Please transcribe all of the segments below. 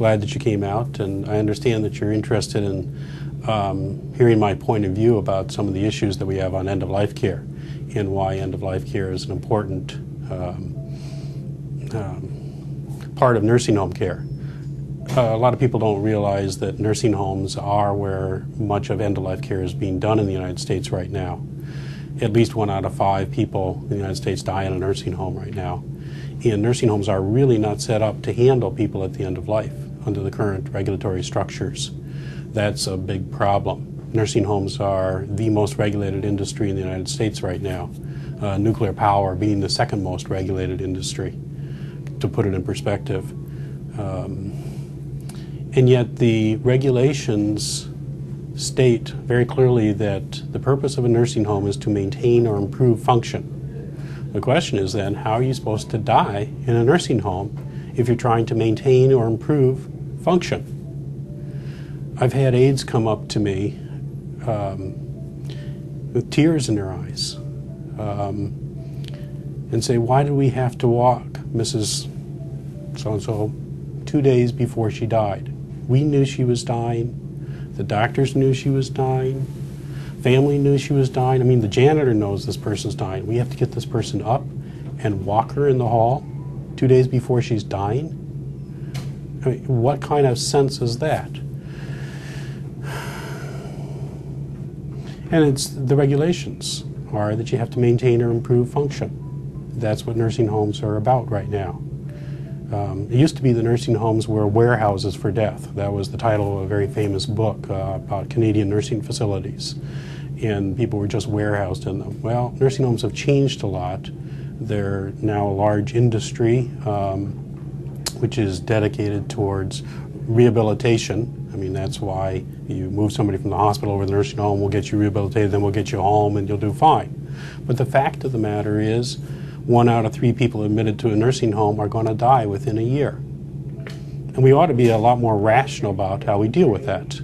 glad that you came out, and I understand that you're interested in hearing my point of view about some of the issues that we have on end-of-life care and why end-of-life care is an important part of nursing home care. A lot of people don't realize that nursing homes are where much of end-of-life care is being done in the United States right now. At least 1 out of 5 people in the United States die in a nursing home right now. And nursing homes are really not set up to handle people at the end of life under the current regulatory structures. That's a big problem. Nursing homes are the most regulated industry in the United States right now, nuclear power being the second most regulated industry, to put it in perspective. And yet the regulations state very clearly that the purpose of a nursing home is to maintain or improve function. The question is then, how are you supposed to die in a nursing home if you're trying to maintain or improve function? I've had aides come up to me with tears in their eyes and say, why do we have to walk Mrs. So-and-so 2 days before she died? We knew she was dying. The doctors knew she was dying. Family knew she was dying. I mean, the janitor knows this person's dying. We have to get this person up and walk her in the hall 2 days before she's dying? I mean, what kind of sense is that? And it's the regulations are that you have to maintain or improve function. That's what nursing homes are about right now. It used to be the nursing homes were warehouses for death. That was the title of a very famous book about Canadian nursing facilities. And people were just warehoused in them. Well, nursing homes have changed a lot. They're now a large industry which is dedicated towards rehabilitation. I mean, that's why you move somebody from the hospital over to the nursing home, we'll get you rehabilitated, then we'll get you home and you'll do fine. But the fact of the matter is, 1 out of 3 people admitted to a nursing home are going to die within a year. And we ought to be a lot more rational about how we deal with that.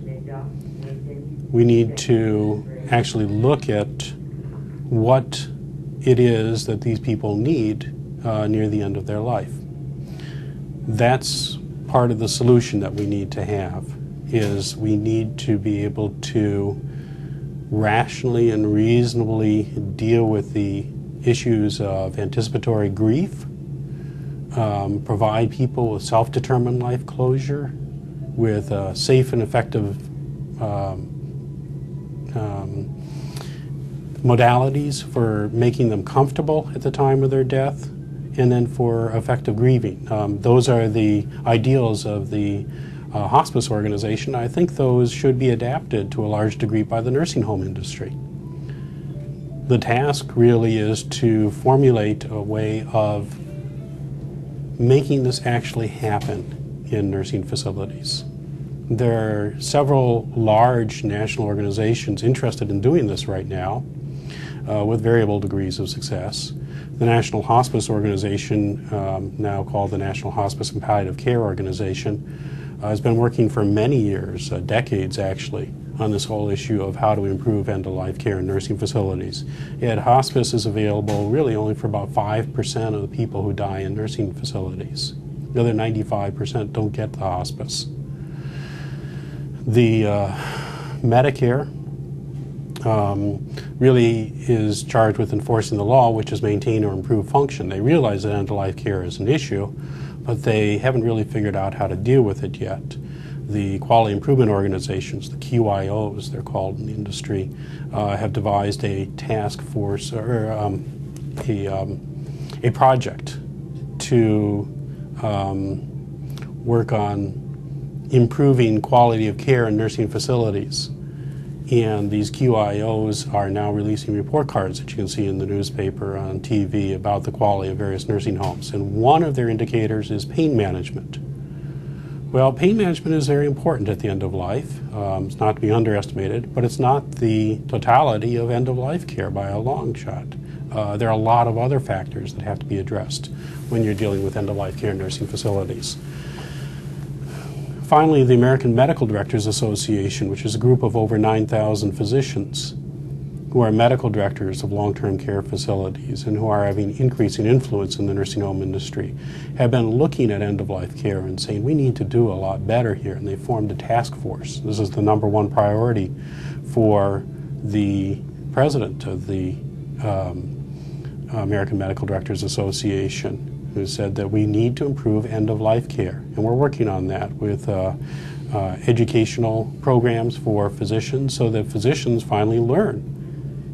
We need to actually look at what it is that these people need near the end of their life. That's part of the solution that we need to have, is we need to be able to rationally and reasonably deal with the issues of anticipatory grief, provide people with self-determined life closure, with safe and effective modalities for making them comfortable at the time of their death, and then for effective grieving. Those are the ideals of the hospice organization. I think those should be adapted to a large degree by the nursing home industry. The task really is to formulate a way of making this actually happen in nursing facilities. There are several large national organizations interested in doing this right now with variable degrees of success. The National Hospice Organization, now called the National Hospice and Palliative Care Organization, has been working for many years, decades actually, on this whole issue of how to improve end-of-life care in nursing facilities. Yet hospice is available really only for about 5% of the people who die in nursing facilities. The other 95% don't get the hospice. The Medicare really is charged with enforcing the law, which is maintain or improve function. They realize that end-of-life care is an issue, but they haven't really figured out how to deal with it yet. The quality improvement organizations, the QIOs they're called in the industry, have devised a task force or a project to work on improving quality of care in nursing facilities. And these QIOs are now releasing report cards that you can see in the newspaper, on TV, about the quality of various nursing homes. And one of their indicators is pain management. Well, pain management is very important at the end of life. It's not to be underestimated, but it's not the totality of end-of-life care by a long shot. There are a lot of other factors that have to be addressed when you're dealing with end-of-life care in nursing facilities. Finally, the American Medical Directors Association, which is a group of over 9,000 physicians, who are medical directors of long-term care facilities and who are having increasing influence in the nursing home industry, have been looking at end-of-life care and saying, we need to do a lot better here, and they formed a task force. This is the #1 priority for the president of the American Medical Directors Association, who said that we need to improve end-of-life care, and we're working on that with educational programs for physicians so that physicians finally learn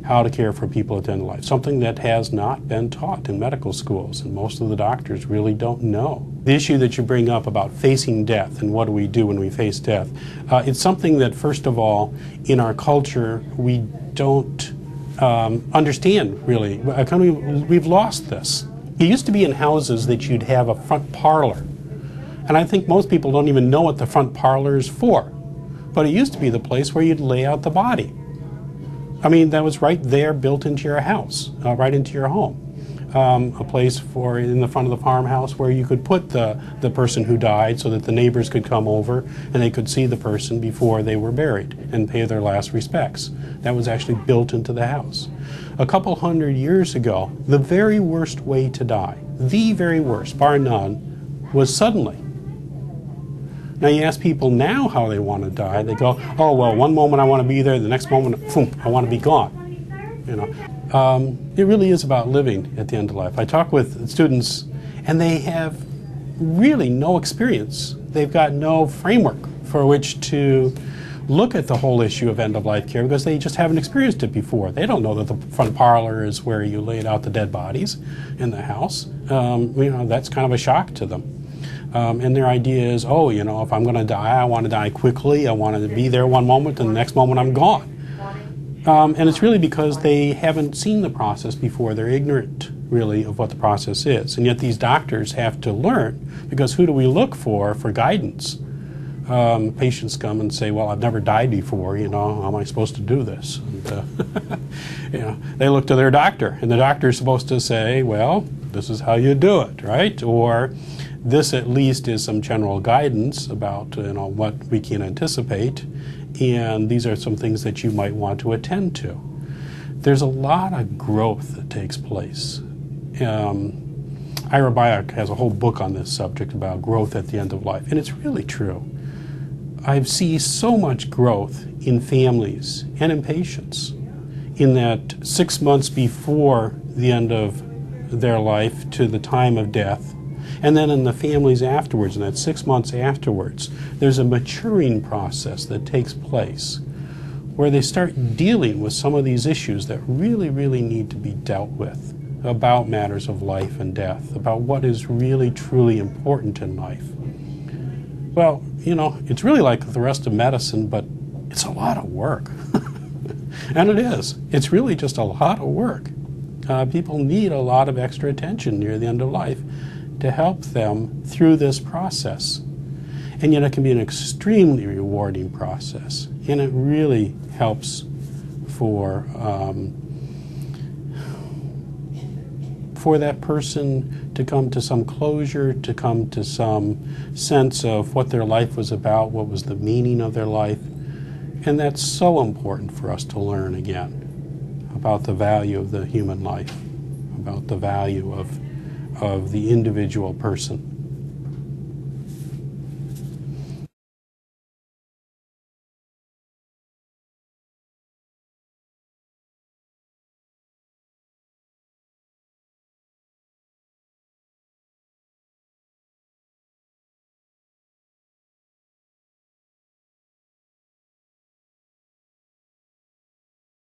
how to care for people at the end of life, something that has not been taught in medical schools, and most of the doctors really don't know. The issue that you bring up about facing death and what do we do when we face death, it's something that, first of all, in our culture, we don't understand really. We've lost this. It used to be in houses that you'd have a front parlor, and I think most people don't even know what the front parlor is for, but it used to be the place where you'd lay out the body. I mean, that was right there, built into your house, right into your home. A place for in the front of the farmhouse where you could put the person who died so that the neighbors could come over and they could see the person before they were buried and pay their last respects. That was actually built into the house. A couple hundred years ago, the very worst way to die, the very worst, bar none, was suddenly. Now you ask people now how they want to die, they go, oh well, one moment I want to be there, the next moment, boom, I want to be gone. You know, it really is about living at the end of life. I talk with students and they have really no experience. They've got no framework for which to look at the whole issue of end-of-life care because they just haven't experienced it before. They don't know that the front parlor is where you laid out the dead bodies in the house. You know, that's kind of a shock to them. And their idea is, oh, you know, if I'm going to die, I want to die quickly. I want to be there one moment, and the next moment I'm gone. And it's really because they haven't seen the process before. They're ignorant, really, of what the process is. And yet these doctors have to learn, because who do we look for guidance? Patients come and say, well, I've never died before, you know, how am I supposed to do this? And, you know, they look to their doctor, and the doctor is supposed to say, well, this is how you do it, right? Or this at least is some general guidance about, you know, what we can anticipate, and these are some things that you might want to attend to. There's a lot of growth that takes place. Ira Byock has a whole book on this subject about growth at the end of life, and it's really true. I see so much growth in families and in patients in that 6 months before the end of their life to the time of death, and then in the families afterwards, in that 6 months afterwards, there's a maturing process that takes place where they start dealing with some of these issues that really, really need to be dealt with about matters of life and death, about what is really, truly important in life. Well, you know, it's really like the rest of medicine, but it's a lot of work. And it is. It's really just a lot of work. People need a lot of extra attention near the end of life to help them through this process. And yet it can be an extremely rewarding process, and it really helps for that person to come to some closure, to come to some sense of what their life was about, what was the meaning of their life. And that's so important for us to learn again about the value of the human life, about the value of the individual person.